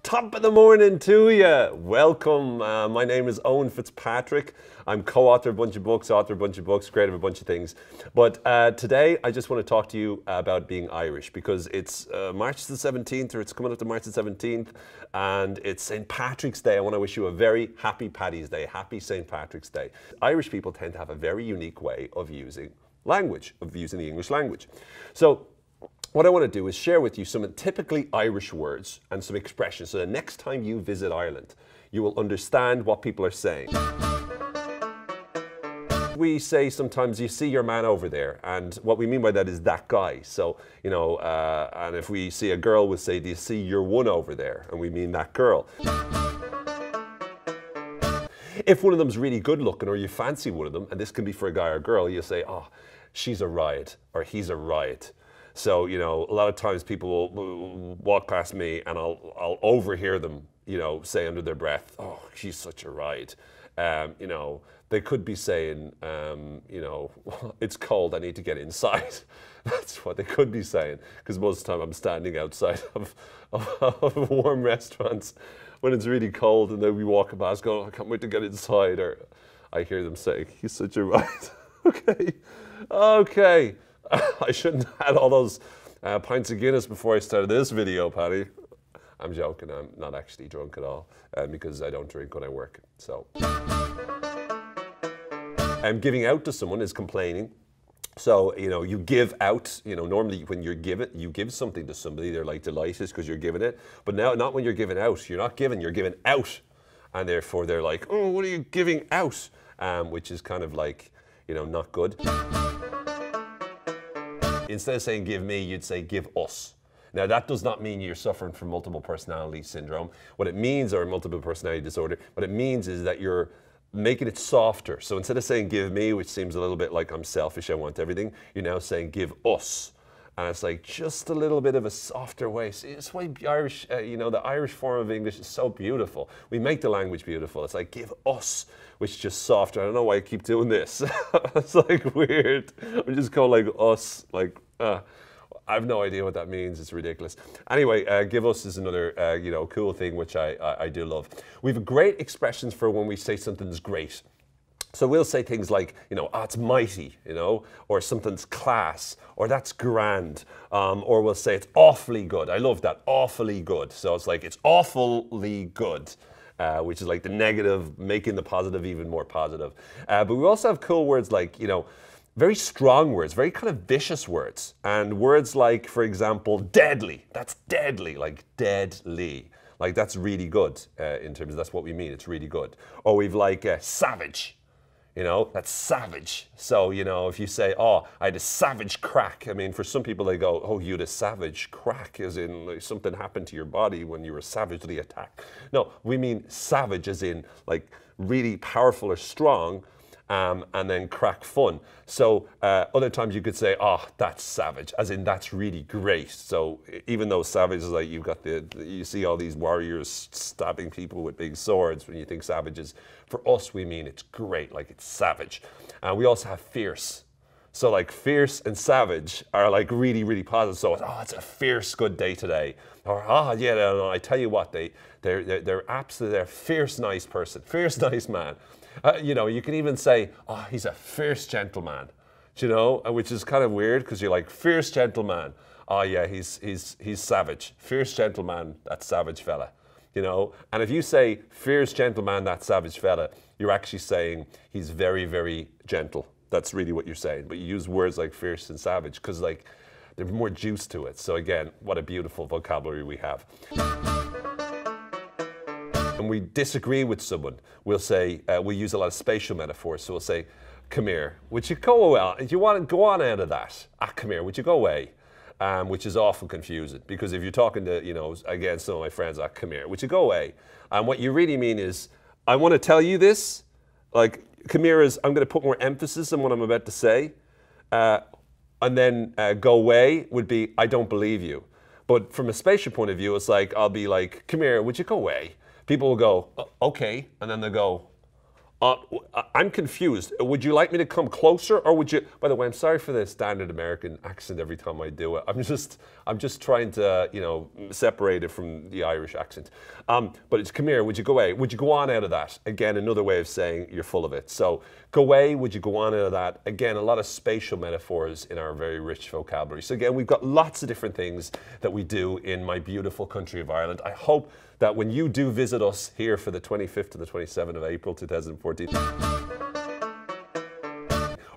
Top of the morning to you. Welcome. My name is Owen Fitzpatrick. I'm co-author of a bunch of books, author of a bunch of books, creator of a bunch of things. But today I just want to talk to you about being Irish because it's March the 17th, or it's coming up to March the 17th, and it's St. Patrick's Day. I want to wish you a very happy Paddy's Day, happy St. Patrick's Day. Irish people tend to have a very unique way of using language, of using the English language. So what I want to do is share with you some typically Irish words and some expressions so the next time you visit Ireland, you will understand what people are saying. We say sometimes, you see your man over there, and what we mean by that is that guy. So, you know, and if we see a girl, we'll say, do you see your one over there? And we mean that girl. If one of them's really good looking or you fancy one of them, and this can be for a guy or a girl, you'll say, oh, she's a riot, or he's a riot. So, you know, a lot of times people will walk past me and I'll overhear them, you know, say under their breath, oh, she's such a riot. You know, they could be saying, you know, it's cold, I need to get inside. That's what they could be saying, because most of the time I'm standing outside of warm restaurants when it's really cold, and they'll be walking past going, I can't wait to get inside, or I hear them saying, he's such a riot. Okay. I shouldn't have had all those pints of Guinness before I started this video, Paddy. I'm joking, I'm not actually drunk at all, because I don't drink when I work, so. Giving out to someone is complaining. So, you know, you give out, you know, normally when you give something to somebody, they're like delighted because you're giving it. But now, not when you're giving out. You're not giving, you're giving out. And therefore they're like, oh, what are you giving out? Which is kind of like, you know, not good. Instead of saying give me, you'd say give us. Now that does not mean you're suffering from multiple personality syndrome. What it means, or multiple personality disorder, what it means is that you're making it softer. So instead of saying give me, which seems a little bit like I'm selfish, I want everything, you're now saying give us. And it's like just a little bit of a softer way. See, it's why Irish, you know, the Irish form of English is so beautiful. We make the language beautiful. It's like give us, which is just softer. I don't know why I keep doing this. It's like weird. I'm just going like us, like, I have no idea what that means. It's ridiculous. Anyway, give us is another, you know, cool thing, which I do love. We have great expressions for when we say something's great. So we'll say things like, you know, oh, it's mighty, you know, or something's class, or that's grand, or we'll say it's awfully good. I love that, awfully good. So it's like, it's awfully good, which is like the negative, making the positive even more positive. But we also have cool words like, you know, very strong words, very kind of vicious words. And words like, for example, deadly. That's deadly, like deadly. Like that's really good in terms of, that's what we mean, it's really good. Or we've like savage. You know, that's savage. So, you know, if you say, oh, I had a savage crack. I mean, for some people, they go, oh, you had a savage crack, as in like, something happened to your body when you were savagely attacked. No, we mean savage as in like really powerful or strong, and then crack fun. So other times you could say, oh, that's savage, as in that's really great. So even though savage is like, you've got you see all these warriors stabbing people with big swords when you think savages. For us, we mean it's great, like it's savage. We also have fierce. So like fierce and savage are like really, really positive. So, oh, it's a fierce good day today. Or, oh, yeah, no, I tell you what, they're absolutely, they're a fierce, nice person, fierce, nice man. You know, you can even say, oh, he's a fierce gentleman, you know, which is kind of weird because you're like, fierce gentleman. Oh yeah, he's savage. Fierce gentleman, that savage fella, you know. And if you say fierce gentleman, that savage fella, you're actually saying he's very, very gentle. That's really what you're saying. But you use words like fierce and savage because like there's more juice to it. So again, what a beautiful vocabulary we have. When we disagree with someone, we'll say, we use a lot of spatial metaphors. So we'll say, come here, would you go away? Do you want to go on out of that? Ah, come here, would you go away? Which is often confusing because if you're talking to, you know, again, some of my friends, ah, come here, would you go away? And what you really mean is, I want to tell you this, like, come here is, I'm going to put more emphasis on what I'm about to say. And then go away would be, I don't believe you. But from a spatial point of view, it's like, I'll be like, come here, would you go away? People will go, okay, and then they'll go, I'm confused. Would you like me to come closer, or would you? By the way, I'm sorry for the standard American accent every time I do it. I'm just trying to, you know, separate it from the Irish accent. But it's come here. Would you go away? Would you go on out of that? Again, another way of saying you're full of it. So go away. Would you go on out of that? Again, a lot of spatial metaphors in our very rich vocabulary. So again, we've got lots of different things that we do in my beautiful country of Ireland. I hope that when you do visit us here for the 25th to the 27th of April 2014,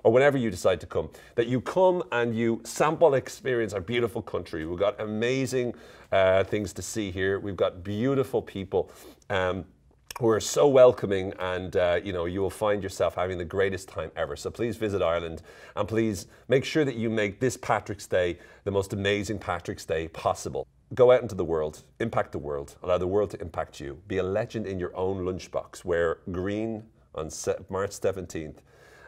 or whenever you decide to come, that you come and you sample, experience our beautiful country. We've got amazing things to see here. We've got beautiful people who are so welcoming, and you know, you will find yourself having the greatest time ever. So please visit Ireland, and please make sure that you make this Patrick's Day the most amazing Patrick's Day possible. Go out into the world, impact the world, allow the world to impact you. Be a legend in your own lunchbox. Wear green on March 17th.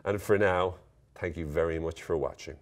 And for now, thank you very much for watching.